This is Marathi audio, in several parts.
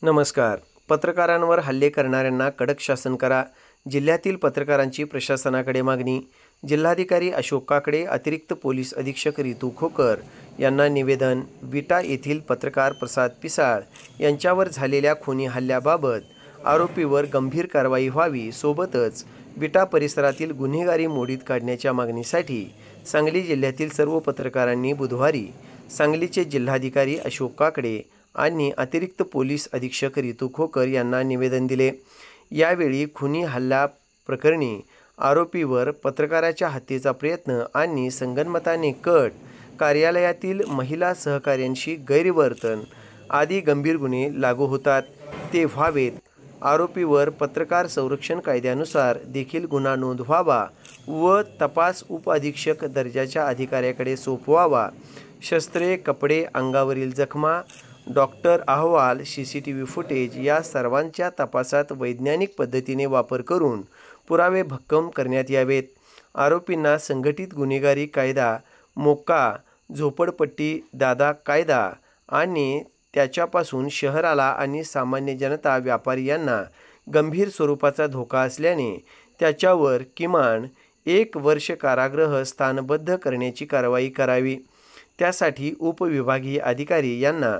नमस्कार. पत्रकारांवर हल्ले करणाऱ्यांना कडक शासन करा. जिल्ह्यातील पत्रकारांची प्रशासनाकडे मागणी. जिल्हाधिकारी अशोक काकडे, अतिरिक्त पोलीस अधीक्षक रितू खोकर यांना निवेदन. विटा येथील पत्रकार प्रसाद पिसाळ यांच्यावर झालेल्या खुनी हल्ल्याबाबत आरोपीवर गंभीर कारवाई व्हावी, सोबतच विटा परिसरातील गुन्हेगारी मोडीत काढण्याच्या मागणीसाठी सांगली जिल्ह्यातील सर्व पत्रकारांनी बुधवारी सांगलीचे जिल्हाधिकारी अशोक काकडे आणि अतिरिक्त पोलीस अधीक्षक रितू खोकर यांना निवेदन दिले. यावेळी खुनी हल्ला प्रकरणी आरोपीवर पत्रकाराच्या हत्येचा प्रयत्न आणि संगनमताने कट, कार्यालयातील महिला सहकाऱ्यांशी गैरवर्तन आदी गंभीर गुन्हे लागू होतात ते व्हावेत. आरोपीवर पत्रकार संरक्षण कायद्यानुसार देखील गुन्हा नोंद व्हावा व तपास उपअधीक्षक दर्जाच्या अधिकाऱ्याकडे सोपवावा. शस्त्रे, कपडे, अंगावरील जखमा, डॉक्टर अहवाल, CCTV फुटेज या सर्वांच्या तपासात वैज्ञानिक पद्धतीने वापर करून पुरावे भक्कम करण्यात यावेत. आरोपींना संघटित गुन्हेगारी कायदा, मोक्का, झोपडपट्टी दादा कायदा आणि त्याच्यापासून शहराला आणि सामान्य जनता, व्यापारी यांना गंभीर स्वरूपाचा धोका असल्याने त्याच्यावर किमान 1 वर्ष कारागृह स्थानबद्ध करण्याची कारवाई करावी. त्यासाठी उपविभागीय अधिकारी यांना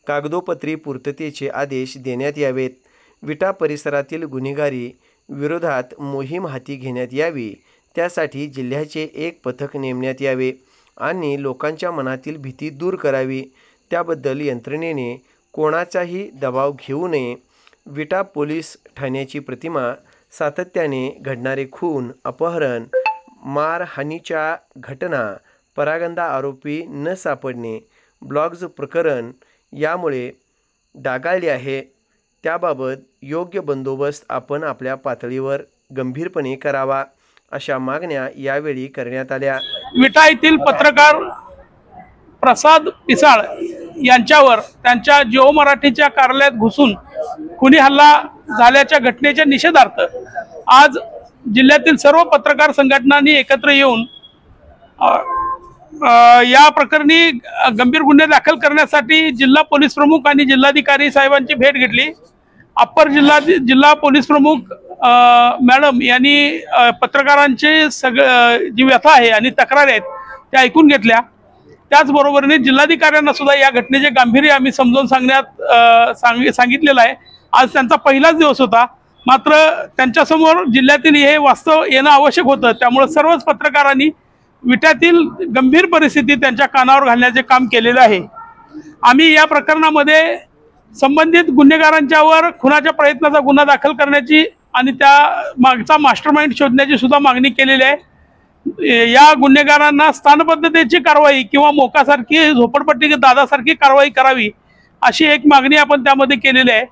कागदोपत्री पूर्ततेचे आदेश देण्यात यावेत. विटा परिसरातील गुन्हेगारी विरोधात मोहीम हाती घेण्यात यावी. त्यासाठी जिल्ह्याचे एक पथक नेमण्यात यावे आणि लोकांच्या मनातील भीती दूर करावी. त्याबद्दल यंत्रणेने कोणाचाही दबाव घेऊ नये. विटा पोलीस ठाण्याची प्रतिमा सातत्याने घडणारे खून, अपहरण, मारहाणीच्या घटना, परागंदा आरोपी न सापडणे, ब्लॉग्ज प्रकरण यामुळे डागाळले आहे. त्याबाबत योग्य बंदोबस्त आपण आपल्या पातळीवर गंभीरपणे करावा, अशा मागण्या यावेळी करण्यात आल्या. विटा येथील पत्रकार प्रसाद पिसाळ यांच्यावर त्यांच्या जिओ मराठीच्या कार्यालयात घुसून खुनी हल्ला झाल्याच्या घटनेच्या निषेधार्थ आज जिल्ह्यातील सर्व पत्रकार संघटनांनी एकत्र येऊन या प्रकरणी गंभीर गुन्हे दाखल करण्यासाठी जिल्हा पोलीस प्रमुख आणि जिल्हाधिकारी साहेबांची भेट घेतली. अप्पर जिल्हा पोलीस प्रमुख मॅडम यांनी पत्रकारांची जी व्यथा आहे आणि तक्रारी आहेत त्या ऐकून घेतल्या. त्याचबरोबरीने जिल्हाधिकाऱ्यांना सुद्धा या घटनेचे गांभीर्य आम्ही समजावून सांगितलेलं आहे. आज त्यांचा पहिलाच दिवस होता, मात्र त्यांच्यासमोर जिल्ह्यातील हे वास्तव येणं आवश्यक होतं. त्यामुळे सर्वच पत्रकारांनी विट्यातील गंभीर परिस्थिती त्यांच्या कानावर घालण्याचे काम केलेलं आहे. आम्ही या प्रकरणामध्ये संबंधित गुन्हेगारांच्यावर खुनाच्या प्रयत्नाचा गुन्हा दाखल करण्याची आणि त्या मागचा मास्टरमाइंड शोधण्याची सुद्धा मागणी केलेली आहे. या गुन्हेगारांना स्थानबद्धतेची कारवाई किंवा मोकासारखी, झोपडपट्टी दादासारखी कारवाई करावी, अशी एक मागणी आपण त्यामध्ये केलेली आहे.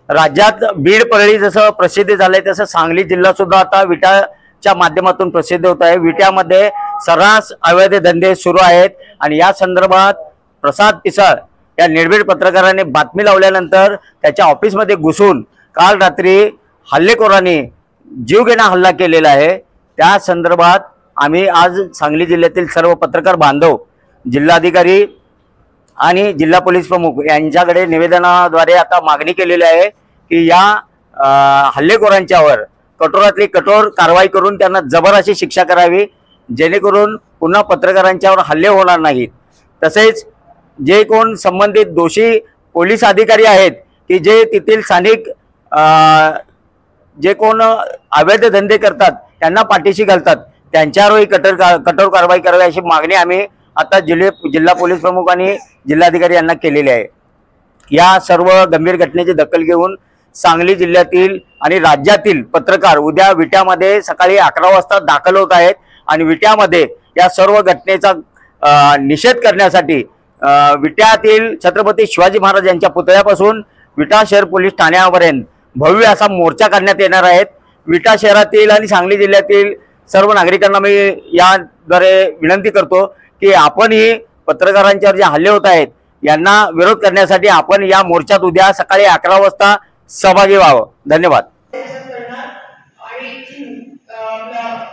राज्यात बीड, परळी जसं प्रसिद्ध झालंय तसं सांगली जिल्हा सुद्धा आता विटाच्या माध्यमातून प्रसिद्ध होत आहे. विट्यामध्ये सर्रास अवैध धंदे सुरू आहेत आणि या संदर्भात प्रसाद पिसाळ या निर्भीड पत्रकाराने बातमी लावल्यानंतर त्याच्या ऑफिसमध्ये घुसून काल रात्री हल्लेखोरांनी जीवघेणा हल्ला केलेला आहे. त्या संदर्भात आम्ही आज सांगली जिल्ह्यातील सर्व पत्रकार बांधव, जिल्हाधिकारी आणि जिल्हा पोलीस प्रमुख यांच्याकडे निवेदनाद्वारे आता मागणी केलेली आहे की या हल्लेखोरांच्यावर कठोरातली कठोर कारवाई करून त्यांना जबर अशी शिक्षा करावी, जेणेकरून पुन्हा पत्रकारांच्यावर हल्ले होणार नाहीत. तसेच जे कोण संबंधित दोषी पोलीस अधिकारी आहेत की जे तेथील स्थानिक जे कोण अवैध धंदे करतात त्यांना पाठीशी घालतात, त्यांच्यावरही कठोर कारवाई करावी अशी मागणी आम्ही आता जिल्हा पोलीस प्रमुख आणि जिल्हाधिकारी यांना केलेली आहे. या सर्व गंभीर घटनेची दखल घेऊन सांगली जिल्ह्यातील आणि राज्यातील पत्रकार उद्या विट्यामध्ये सकाळी 11 वाजता दाखल होत आहेत आणि विट्यामध्ये या सर्व घटनेचा निषेध करण्यासाठी विट्यातील छत्रपती शिवाजी महाराज यांच्या पुतळ्यापासून विटा शहर पोलीस ठाण्यापर्यंत भव्य असा मोर्चा काढण्यात येणार आहेत. विटा शहरातील आणि सांगली जिल्ह्यातील सर्व नागरिकांना मी याद्वारे विनंती करतो की आपणही पत्रकारांच्यावर जे हल्ले होत आहेत यांना विरोध करण्यासाठी आपण या मोर्चात उद्या सकाळी 11 वाजता सहभागी व्हावं. धन्यवाद.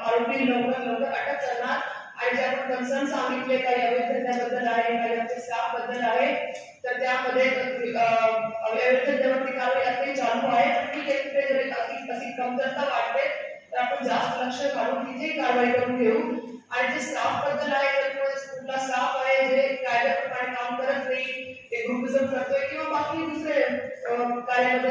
आरोपी लवकर अटक करणार आणि जे आपण कन्सर्न सांगितले काही अवैध धंद्याबद्दल बद्दल आहे, एखाद्या स्टाफ बद्दल आहे, तर त्यामध्ये अवैधतेवरती कारवाई अगदी चालू आहे. ठीक आहे, तिथे जरी अशी कमतरता वाटते तर आपण जास्त लक्ष घालून तिथे कारवाई करून घेऊ. आणि जे स्टाफ बद्दल आहे, तर कुठला स्टाफ आहे जे कायद्याप्रमाणे काम करत नाही, ते ग्रुपिझम करतोय किंवा बाकी दुसरे कार्यामध्ये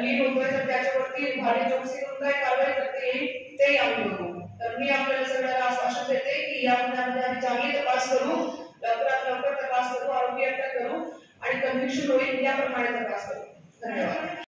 लीड होतोय, तर त्याच्यावरती भारी चौकशी करून काय कारवाई करता येईल ते आम्ही बघू. तर मी आपल्याला सगळ्यांना आश्वासन देते की या गुन्ह्यामध्ये आम्ही चांगली तपास करू, लवकरात लवकर तपास करू, आरोपी अटक करू आणि कन्व्हिक्शन होईल याप्रमाणे तपास करू. धन्यवाद.